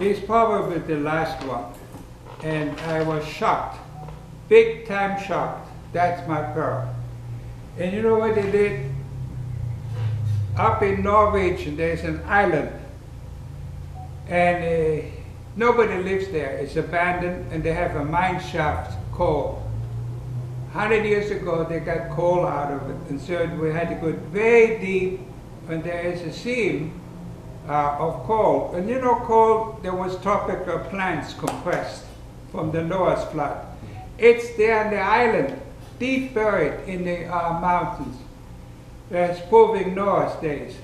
He's probably the last one. And I was shocked, big time shocked. That's my pearl. And you know what they did? Up in Norwegian, there's an island. And nobody lives there. It's abandoned, and they have a mine shaft, coal. 100 years ago, they got coal out of it, and so we had to go very deep, and there is a seam of coal. And you know, coal, there was tropical plants compressed from the Noah's flood. It's there on the island, deep buried in the mountains. That's proving Noah's days.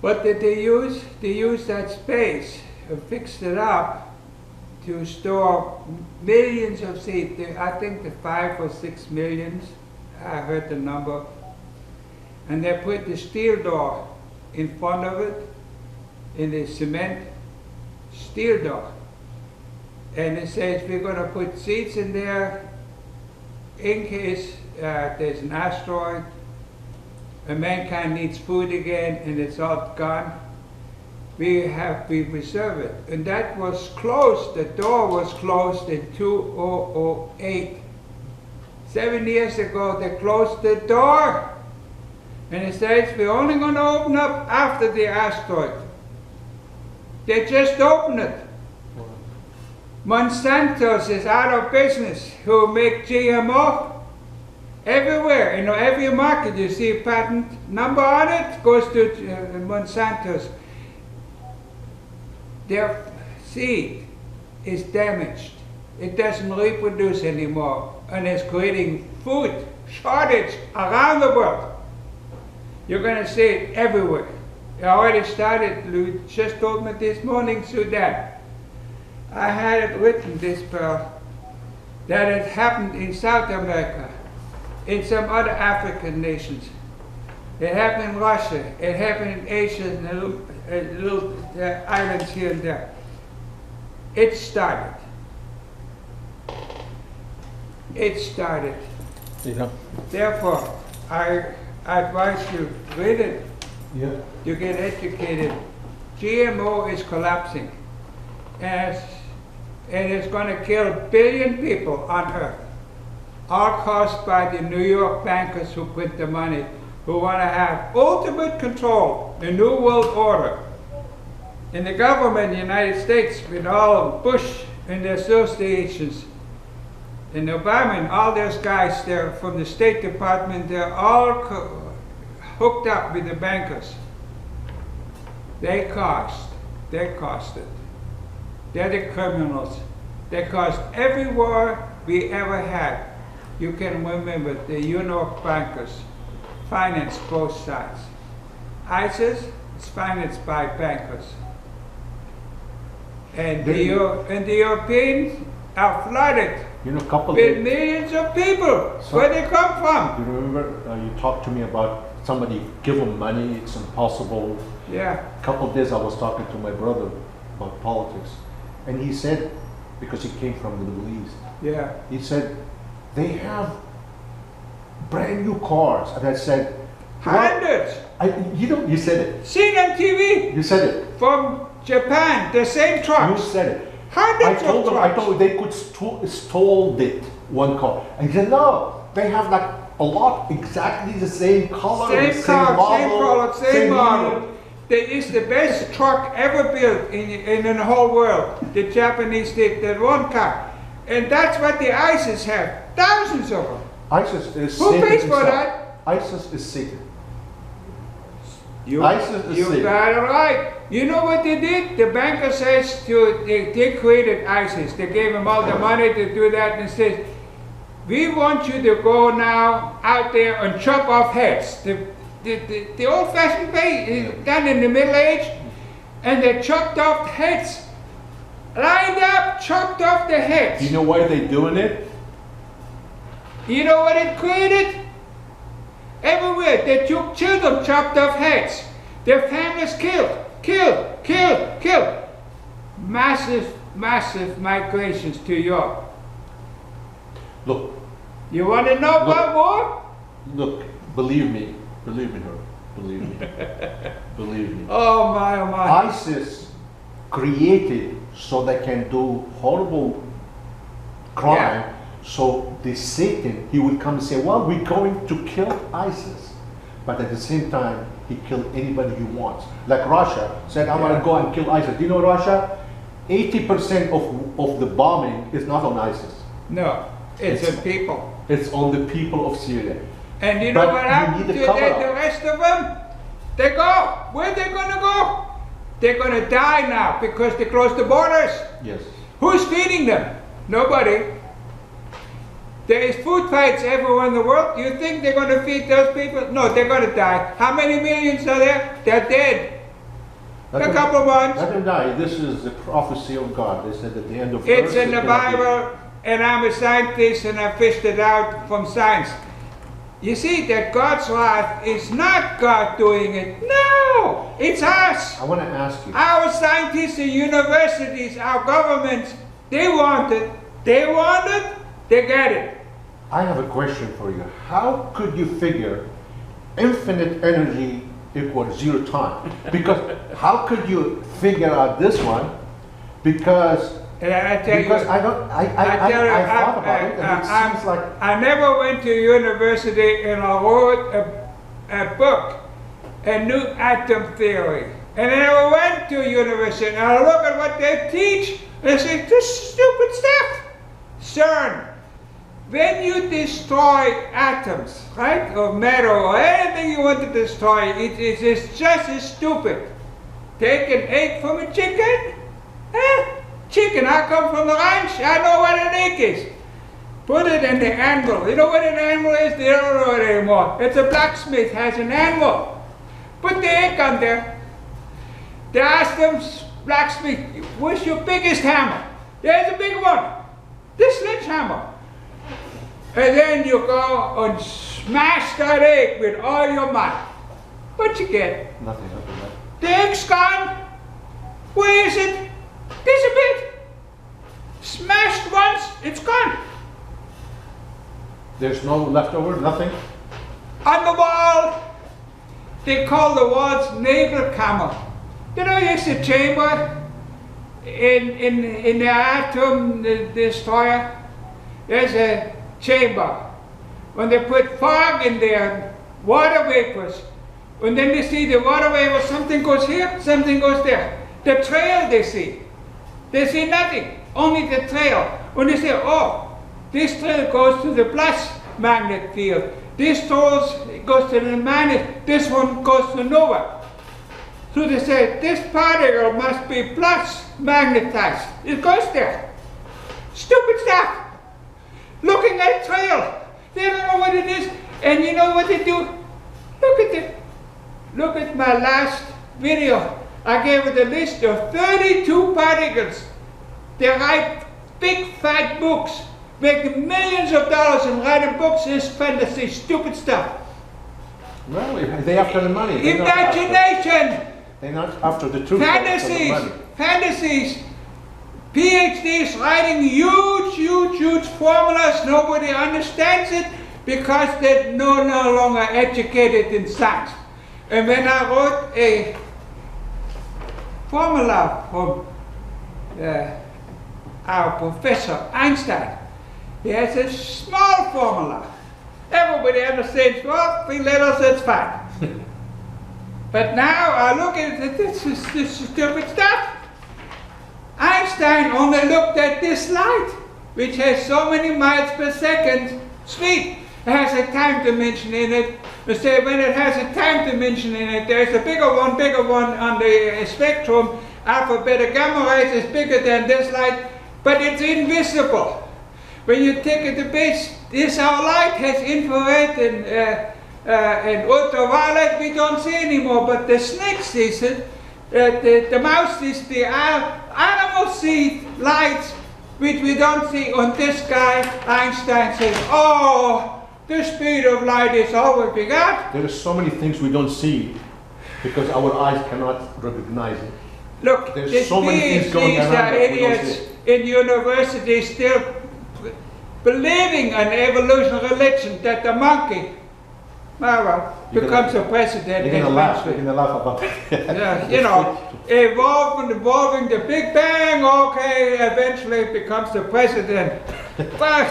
What did they use? They used that space and fixed it up to store millions of seeds. I think the 5 or 6 millions, I heard the number. And they put the steel door in front of it, in the cement, steel door. And it says we're going to put seeds in there in case there's an asteroid and mankind needs food again and it's all gone. We preserve it. And that was closed, the door was closed in 2008. 7 years ago they closed the door. And it says we're only going to open up after the asteroid. They just opened it. Monsanto's is out of business, who make GMO. Everywhere, you know, every market you see a patent number on it, goes to Monsanto's. Their seed is damaged. It doesn't reproduce anymore, and it's creating food shortage around the world. You're going to see it everywhere. It already started. Lou just told me this morning, Sudan. I had it written, this pearl, that it happened in South America, in some other African nations. It happened in Russia. It happened in Asia, and little islands here and there. It started. It started. Yeah. Therefore, I advise you, read it. Yeah. You get educated. GMO is collapsing. And it's going to kill 1 billion people on Earth. All caused by the New York bankers who print the money, who want to have ultimate control, the New World Order. In the government in the United States, with all Bush and the associations, and Obama and all those guys there from the State Department, they're all hooked up with the bankers. They caused it. They're the criminals. They caused every war we ever had. You can remember the New York bankers financed both sides. ISIS is financed by bankers. And the Europeans are flooded with millions of people. Where they come from? You remember you talked to me about somebody give them money, it's impossible. Yeah. A couple of days I was talking to my brother about politics, and he said, because he came from the Middle East, yeah, he said, they have brand new cars. And I said, hundreds. You said it. Seen on TV. You said it. From Japan, the same trucks. You said it. Hundreds of trucks. I told them they could stole it, one car. And he said, no, they have like a lot, exactly the same color, same car, same product, same model. It's the best truck ever built in the whole world. The Japanese did that one car. And that's what the ISIS have. Thousands of them. ISIS is Who Satan pays for himself. that? ISIS is Satan. You got it right. You know what they did? The banker says they created ISIS. They gave them all the money to do that, and says, we want you to go now out there and chop off heads. The old-fashioned way done in the Middle Age, and they chopped off heads. Lined up, chopped off the heads. Do you know why they're doing it? You know what it created? Everywhere, they took children, chopped off heads. Their families killed. Massive migrations to Europe. Look. You want to know about war? Look, believe me, Herbert. Believe me. Believe me. Oh my. created so they can do horrible crime. So the Satan, he would come and say, well, we're going to kill ISIS. But at the same time, he killed anybody he wants. Like Russia said, I want to go and kill ISIS. Do you know Russia? 80% of the bombing is not on ISIS. No, it's on people. It's on the people of Syria. And you know what happened to the rest of them? They go. Where are they going to go? They're going to die now because they closed the borders. Yes. Who's feeding them? Nobody. There is food fights everywhere in the world. You think they're going to feed those people? No, they're going to die. How many millions are there? They're dead. A couple of months. Let them die. This is the prophecy of God. They said at the end of it's in the Bible, and I'm a scientist, and I fished it out from science. You see that God's wrath is not God doing it. No, it's us. I want to ask you. Our scientists and universities, our governments, they want it. They want it. They get it. I have a question for you. How could you figure infinite energy equals 0 time? Because how could you figure out this one? Because I thought about it, and it seems like I never went to university and I wrote a book, a new atom theory, and I never went to university and I look at what they teach and I say, this stupid stuff. CERN. When you destroy atoms, right, or metal, or anything you want to destroy, it is just as stupid. Take an egg from a chicken, chicken, I come from the ranch, I know what an egg is. Put it in the anvil. You know what an anvil is? They don't know it anymore. It's a blacksmith has an anvil. Put the egg on there. They ask them, blacksmith, what's your biggest hammer? There's a big one. This sledgehammer. And then you go and smash that egg with all your might. What you get? Nothing. The egg's gone. Where is it? There's a bit. Smashed once, it's gone. There's no leftover, nothing? On the wall, they call the walls naval camera. You know, it's a chamber in the atom destroyer. There's a chamber. When they put fog in there, water vapors, and then they see the water vapors, something goes here, something goes there. The trail they see nothing, only the trail. When they say, oh, this trail goes to the plus magnet field, this goes to the minus, this one goes to nowhere. So they say, this particle must be plus magnetized. It goes there. Stupid stuff. Looking at trail. They don't know what it is. And you know what they do? Look at it. Look at my last video. I gave it a list of 32 particles. They write big fat books, make millions of dollars and writing books is fantasy, stupid stuff. Well, they after the money. Imagination. They're not after the truth. Fantasies. PhDs writing huge formulas. Nobody understands it because they're no longer educated in science. And when I wrote a formula from our professor Einstein, he has a small formula. Everybody understands, well, 3 letters, that's fine. But now I look at it, this is stupid stuff. Einstein only looked at this light, which has so many miles per second speed. It has a time dimension in it. We say when it has a time dimension in it, there's a bigger one on the spectrum. Alpha, beta, gamma rays is bigger than this light, but it's invisible. When you take it to base, this our light has infrared and ultraviolet we don't see anymore, but the snake sees it. The mouse sees the animals see lights which we don't see. On this guy, Einstein says, oh, the speed of light is all we got. There are so many things we don't see because our eyes cannot recognize it. Look, there's so many things going on that we don't see. In universities still believing an evolutionary religion that the monkey Well, becomes a president You're gonna laugh. eventually. You're gonna laugh about it. Yeah, you know, involving the Big Bang, okay, eventually it becomes the president. But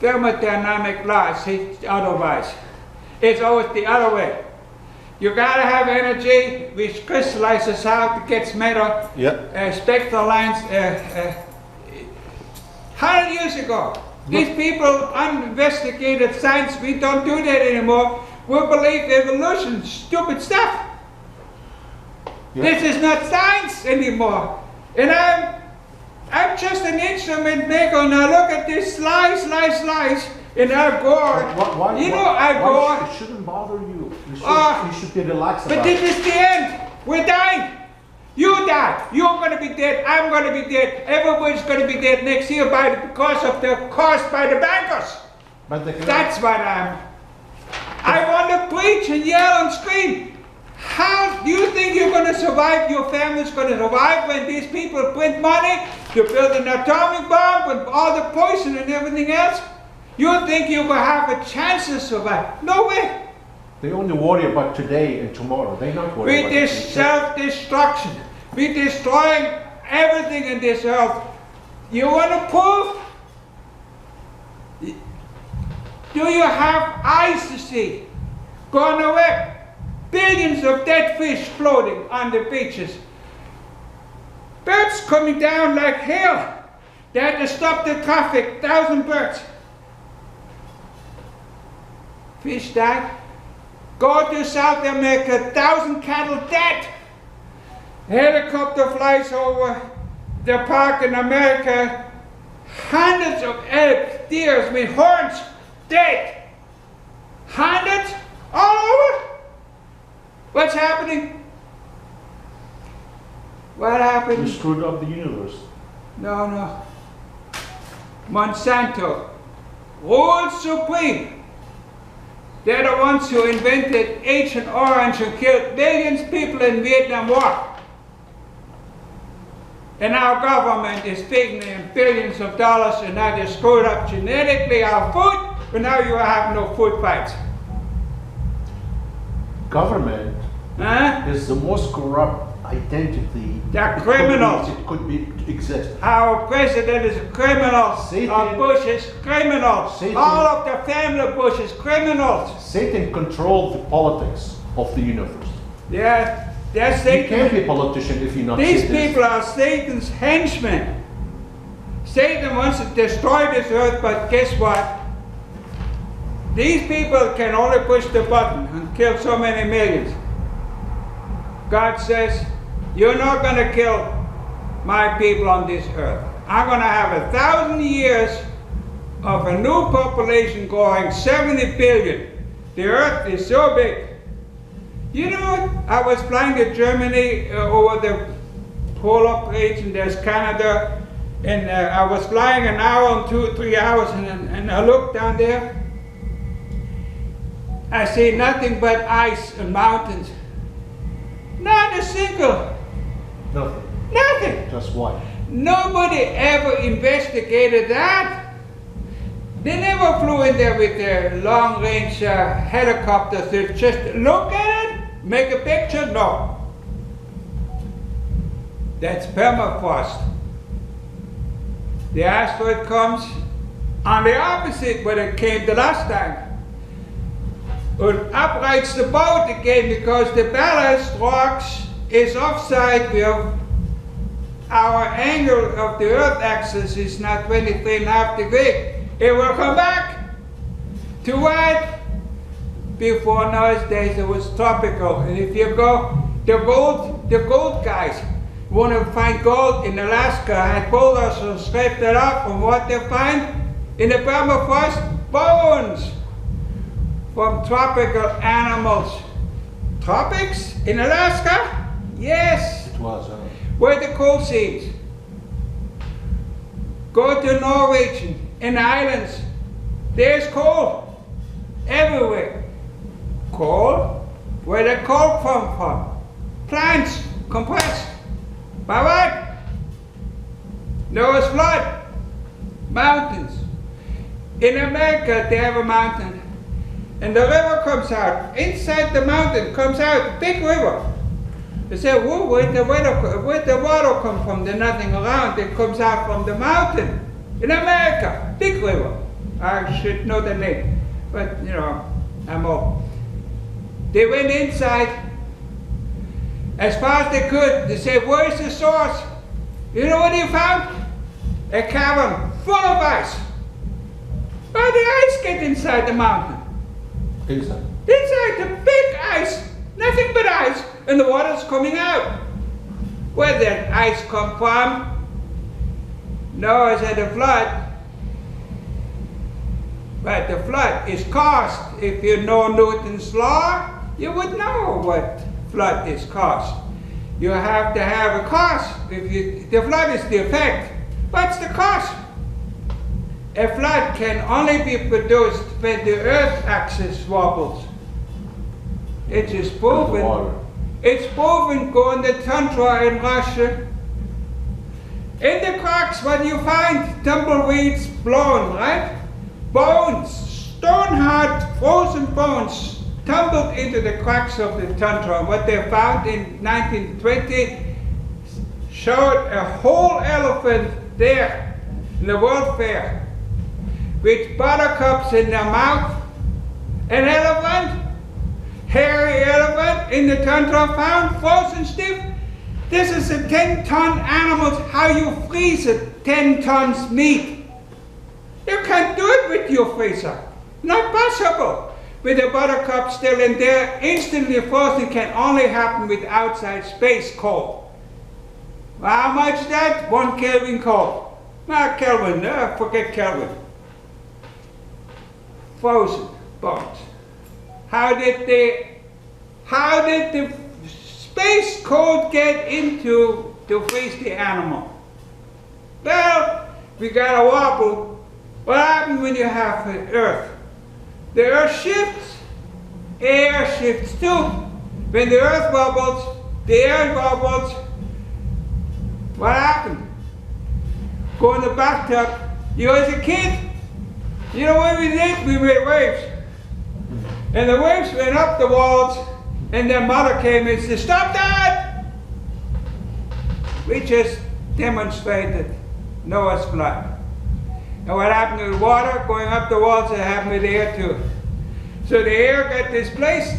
thermodynamic laws, it's otherwise. It's always the other way. You gotta have energy which crystallizes out, gets metal, Yeah. spectral lines. 100 years ago, these people investigated science. We don't do that anymore. We believe evolution, stupid stuff. Yeah. This is not science anymore. And I'm just an instrument maker. Now look at this lies. And Al Gore, Al Gore. It shouldn't bother you. You should be relaxed But about this it. is the end. We're dying. You die. You're going to be dead. I'm going to be dead. Everybody's going to be dead next year because of the cost by the bankers. But That's what I want to preach and yell and scream. How do you think you're going to survive? Your family's going to survive when these people print money to build an atomic bomb and all the poison and everything else? You think you will have a chance to survive? No way. they only worry about today and tomorrow. They're not worried about With the this future. self-destruction, we're destroying everything in this earth. You want to prove? Do you have eyes to see? Go on the web. Billions of dead fish floating on the beaches. Birds coming down like hail. They had to stop the traffic, 1,000 birds. Fish died. Go to South America, 1,000 cattle dead. Helicopter flies over the park in America. Hundreds of elk, deers with horns, dead. Hundreds all over. What's happening? What You happened? screwed up the universe. No. Monsanto rules supreme. They're the ones who invented Agent Orange and killed millions of people in Vietnam War. And our government is paying them billions of dollars, and now they screwed up genetically our food, but now you have no food fights. Government Huh? is the most corrupt identity. They're criminals. It could be exist. Our president is a criminal. Satan. Our Bush is criminal. Satan. All of the family Bush is criminals. Satan controls the politics of the universe. They're You can't Satan. be a politician if you're not These Satan. people are Satan's henchmen. Satan wants to destroy this earth, but guess what? These people can only push the button and kill so many millions. God says, you're not going to kill my people on this earth. I'm going to have 1,000 years of a new population growing 70 billion. The earth is so big. You know, I was flying to Germany over the polar plate, and there's Canada, and I was flying an hour and 2 or 3 hours, and I looked down there. I see nothing but ice and mountains. Not a single, nothing. Just why? Nobody ever investigated that. They never flew in there with their long-range helicopters to just look at it, make a picture. No. That's permafrost. The asteroid comes on the opposite where it came the last time. It uprights the boat again because the ballast rocks is offside. We have our angle of the Earth axis is now 23.5 degrees. It will come back to what? Before nowadays it was tropical. And if you go, the gold guys want to find gold in Alaska, had boulders and scraped it up, and what they find in the permafrost? Bones from tropical animals. Tropics in Alaska? Yes. It was. Where the coal seams. Go to Norway and the islands. There's coal everywhere. Coal? Where the coal come from? Plants compressed. By what? Noah's flood. Mountains. In America they have a mountain. and the river comes out. Inside the mountain comes out a big river. They say, whoa, where'd the water come from? There's nothing around. It comes out from the mountain in America. Big river. I should know the name, but you know, I'm old. They went inside as far as they could. They said, where's the source? You know what they found? A cavern full of ice. Why the ice get inside the mountain? Inside. Inside the big ice. Nothing but ice. And the water's coming out. Where did that ice come from? Noah had a flood. But the flood is caused. If you know Newton's law, you would know what flood is caused. You have to have a cause. The flood is the effect. What's the cause? A flood can only be produced when the earth axis wobbles. It is proven. It's proven. Go in the tundra in Russia. In the cracks, what you find? Tumbleweeds blown, right? Bones, stone-hard, frozen bones, tumbled into the cracks of the tundra. What they found in 1920 showed a whole elephant there in the World Fair with buttercups in their mouth. An elephant, hairy elephant in the tundra found frozen stiff. This is a 10-ton animal. How you freeze it? 10 tons meat. You can't do it with your freezer. Not possible. With the buttercup still in there, instantly frozen can only happen with outside space cold. How much that? 1 Kelvin cold. Not Kelvin, forget Kelvin. Frozen bones. How did the space cold get into to freeze the animal? Well, we got a wobble. What happens when you have the earth? The earth shifts, air shifts too. When the earth wobbles, the air wobbles. What happened? Go in the bathtub. You as a kid, you know what we did? We made waves. And the waves went up the walls, and their mother came and said, stop that! We just demonstrated Noah's flood. And what happened to the water going up the walls, it happened with the air too. So the air got displaced.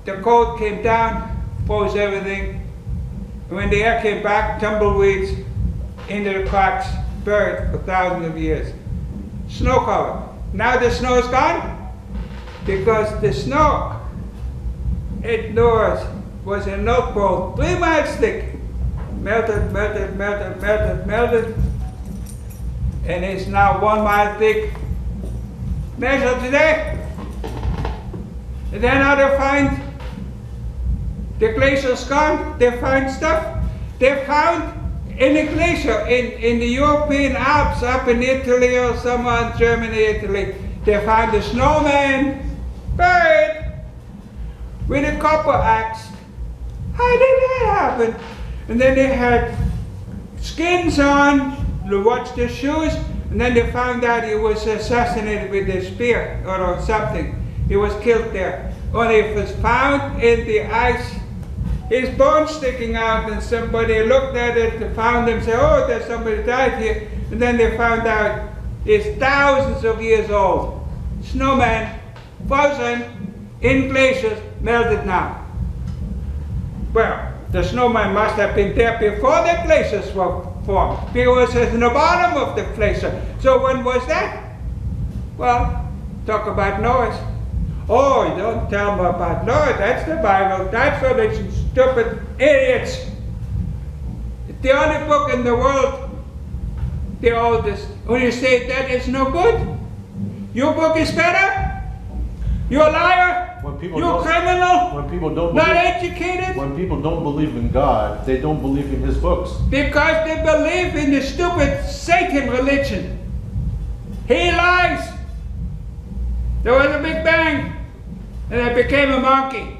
The cold came down, froze everything. And when the air came back, tumbleweeds into the cracks, buried for thousands of years. Snow cover. Now the snow is gone because the snow indoors was a North Pole 3 miles thick. Melted, melted, melted, melted, melted. And it's now 1 mile thick. Measure today. And then how they find the glacier's gone, they find stuff. They found in a glacier in the European Alps, up in Italy or somewhere in Germany, Italy, they found a snowman buried with a copper axe. How did that happen? And then they had skins on, to watch the shoes, and then they found out he was assassinated with a spear or something. He was killed there. Only it was found in the ice, his bones sticking out, and somebody looked at it and found him, said, oh, there's somebody died here. And then they found out it's thousands of years old. Snowman, frozen, in glaciers, melted now. Well, the snowman must have been there before the glaciers were formed, because it's in the bottom of the glacier. So when was that? Well, talk about Noah's. Oh, you don't tell me about Noah, that's the Bible, that's religion, stupid idiots. It's the only book in the world, the oldest. When you say that is no good, your book is better? You're a liar? You're a criminal? When people don't not educated? When people don't believe in God, they don't believe in His books. Because they believe in the stupid Satan religion. He lies. There was a big bang, and I became a monkey.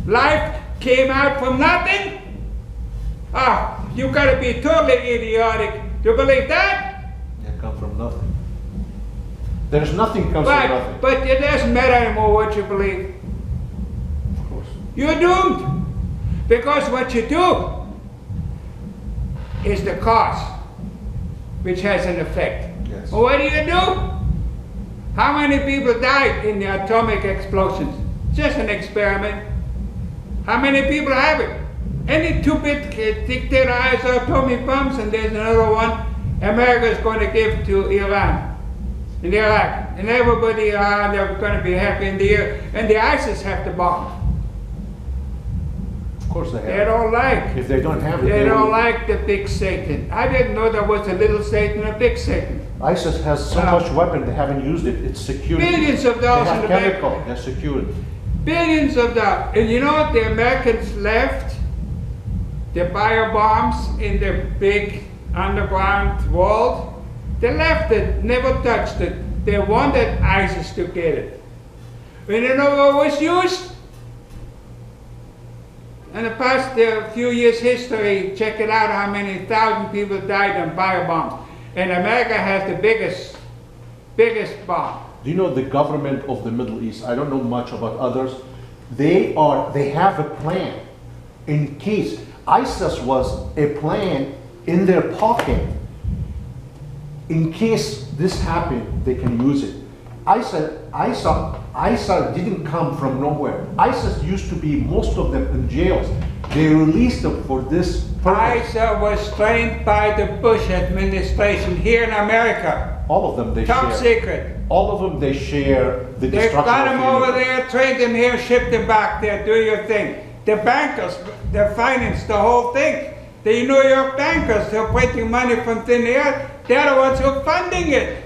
Life came out from nothing? Ah, you gotta be totally idiotic to believe that? It come from nothing. There's nothing comes from nothing. But it doesn't matter anymore what you believe. Of course. You're doomed. Because what you do is the cause, which has an effect. Yes. Well, what do you do? How many people died in the atomic explosions? Just an experiment. How many people have it? Any two-bit dictator has atomic bombs, and there's another one America is going to give to Iran and Iraq. And everybody, they're going to be happy in the year. And the ISIS have the bomb. Of course they have. They don't like. If they don't have it, They don't like the big Satan. I didn't know there was a little Satan and a big Satan. ISIS has so much weapon, they haven't used it. It's secured. Billions of dollars in the They have bank. chemical, they're secured. Billions of dollars. And you know what the Americans left? The bio bombs in the big underground vault. They left it, never touched it. They wanted ISIS to get it. And you know what was used? In the past few years history, check it out how many thousand people died on bio bombs. And America has the biggest bomb. Do you know the government of the Middle East? I don't know much about others. They have a plan in case ISIS was a plan in their pocket. In case this happened, they can use it. ISIS didn't come from nowhere. ISIS used to be, most of them in jails. They released them for this purpose. ISIS was trained by the Bush administration here in America. All of them they Top share. secret. All of them they share the They've destruction got of them the over universe. there, trained them here, shipped them back there, do your thing. The bankers, they finance the whole thing. The New York bankers, they're printing money from thin air. They're the ones who are funding it.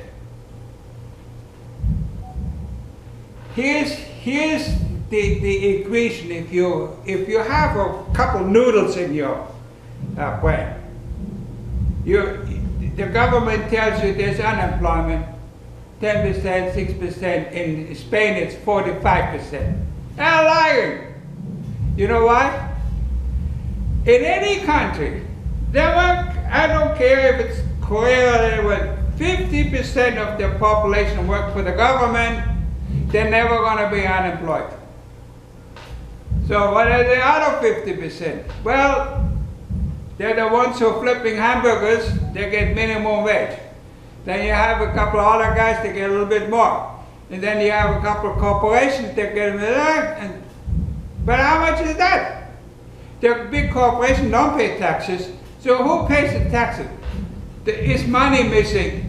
Here's the equation. If you have a couple noodles in your brain, the government tells you there's unemployment, 10%, 6%. In Spain, it's 45%. They're lying. You know why? In any country, I don't care if it's Korea, 50% of the population work for the government. They're never going to be unemployed. So what are the other 50%? Well, they're the ones who are flipping hamburgers. They get minimum wage. Then you have a couple of other guys that get a little bit more. And then you have a couple of corporations that get a bit. But how much is that? The big corporations don't pay taxes. So who pays the taxes? There is money missing.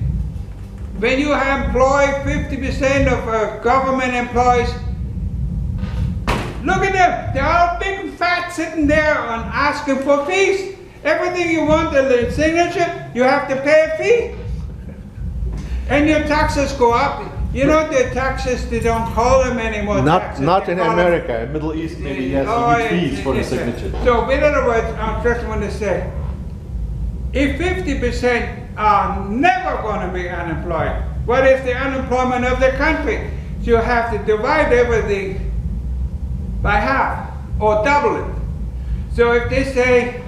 When you employ 50% of government employees, look at them. They're all big and fat sitting there and asking for fees. Everything you want in the signature, you have to pay a fee. And your taxes go up. You know the taxes, they don't call them anymore taxes. Not They in call them- America. In Middle East, maybe yes, you need fees for the signature. So in other words, I just want to say, if 50% are never going to be unemployed, what is the unemployment of the country? So you have to divide everything by half or double it. So if they say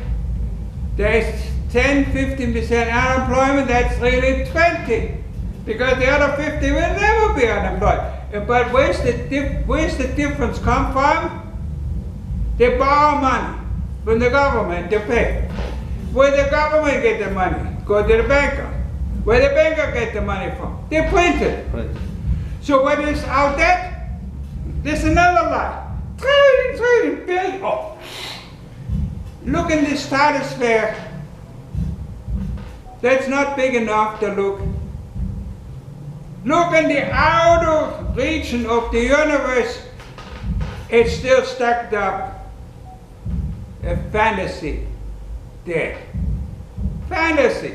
there's 10, 15% unemployment, that's really 20. Because the other 50 will never be unemployed. But where's the difference come from? They borrow money from the government to pay. Where the government get the money? Go to the banker. Where the banker get the money from? They print it. Right. So what is our debt? There's another lie. Trillion, billion. Oh. Look in the stratosphere. That's not big enough to look. Look in the outer region of the universe. It's still stacked up. A fantasy there. Fantasy.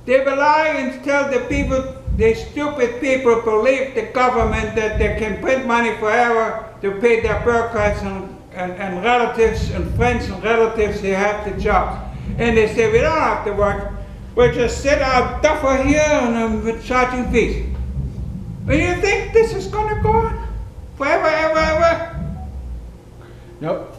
They lie and tell the people, the stupid people believe the government that they can print money forever to pay their bureaucrats and relatives and friends and relatives who have the jobs. And they say, we don't have to work. We'll just sit our duffer here and we're charging fees. And you think this is going to go on forever, ever, ever? Yep.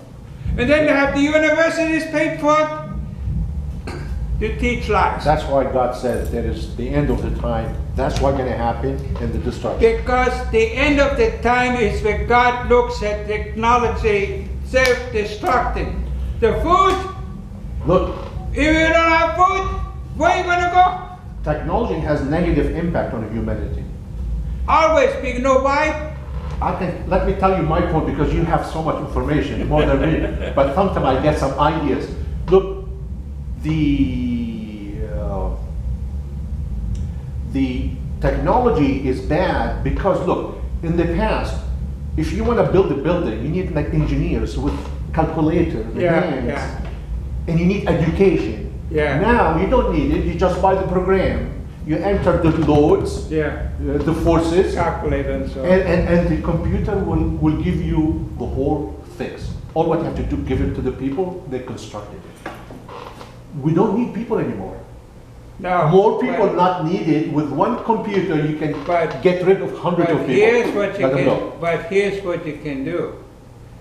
And then they have the universities paid for it. to teach lies. That's why God says there is the end of the time. That's what's going to happen and the destruction. Because the end of the time is when God looks at technology self-destructing. The food, Look, if you don't have food, where are you going to go? technology has negative impact on humanity. Always, you know why? Let me tell you my point, because you have so much information, more than me. But sometimes I get some ideas. Look, the technology is bad because, look, in the past, if you want to build a building, you need like engineers with calculators, hands, and you need education. Yeah. Now you don't need it. You just buy the program. You enter the loads, the forces, Calculate and so on. and the computer will give you the whole fix. All what you have to do, give it to the people, they construct it. We don't need people anymore. No, More people not needed. With one computer, you can get rid of hundreds of people. Here's what you Let them know. but here's what you can do.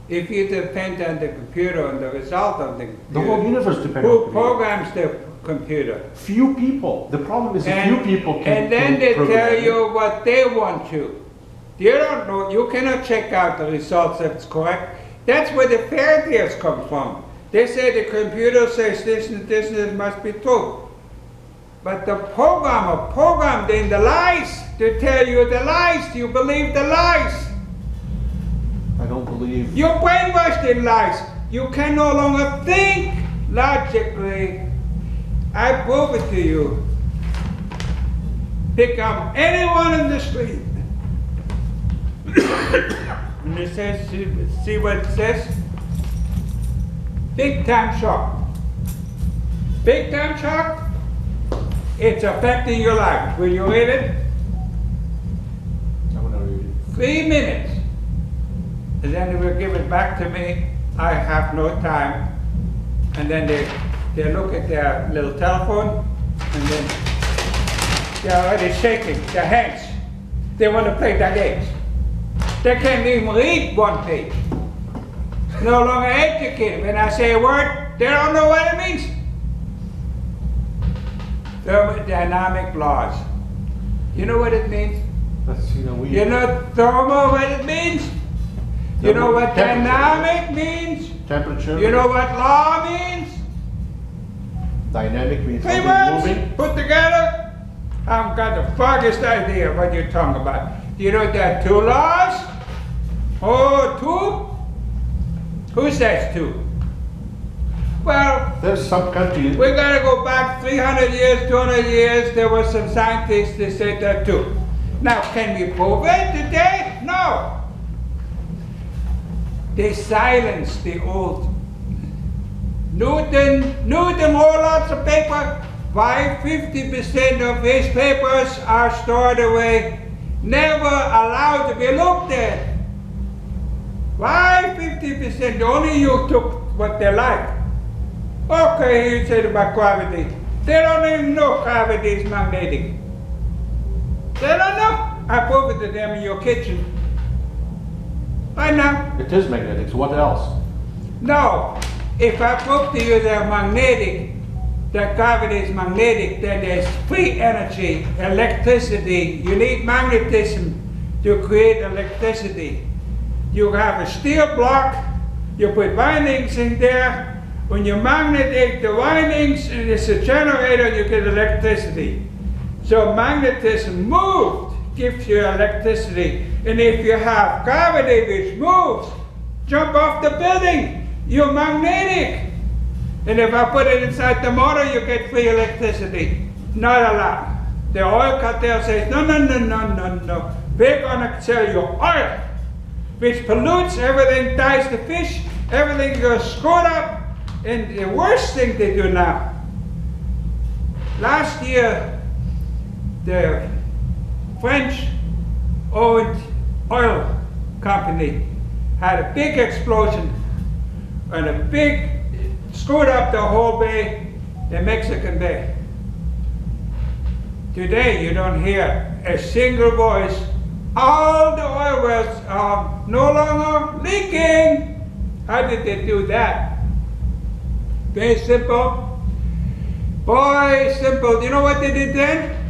If you depend on the computer and the result of the computer, The whole universe depends on who the computer. programs the computer? Few people. The problem is a few people can. And then can they program tell it. you what they want you. You don't know, you cannot check out the results if it's correct. That's where the fairy tales come from. They say the computer says this and this and this must be true. But the programmer programmed in the lies to tell you the lies. You believe the lies. I don't believe. You're brainwashed in lies. You can no longer think logically. I prove it to you. Pick up anyone in the street. And it says, see what it says? Big time shock. Big time shock. It's affecting your life. Will you read it? I want to read it. 3 minutes. And then they will give it back to me. I have no time. And then they look at their little telephone, and then they're already shaking their hands. They want to play their games. They can't even read one page. No longer educated. When I say a word, they don't know what it means. Thermodynamic laws. You know what it means? You know thermo what it means? You know what dynamic means? Temperature. You know what law means? Dynamic means 3 something words moving. put together. I haven't got the foggiest idea what you're talking about. You know there are 2 laws? Oh, 2? Who says 2? Well, There's some countries. we gotta go back 300 years, 200 years. There were some scientists that said that too. Now, can we prove it today? No. They silenced the old. Newton wrote lots of paper. Why 50% of his papers are stored away, never allowed to be looked at? Why 50%? Only you took what they like. Okay, you said about gravity. They don't even know gravity is magnetic. They don't know. I prove it to them in your kitchen. Right now. It is magnetic, so what else? No. If I prove to you they're magnetic, that gravity is magnetic, then there's free energy, electricity. You need magnetism to create electricity. You have a steel block, you put windings in there. When you magnetate the windings, and it's a generator, you get electricity. So magnetism moved gives you electricity. And if you have gravity which moves, jump off the building, you're magnetic. And if I put it inside the motor, you get free electricity. Not allowed. The oil cartel says, no. We're gonna sell you oil, which pollutes, everything dies to fish, everything goes screwed up. And the worst thing they do now, last year, the French-owned oil company had a big explosion and screwed up the whole bay, the Mexican Bay. Today, you don't hear a single voice. All the oil wells are no longer leaking. How did they do that? Very simple. Boy, simple. Do you know what they did then?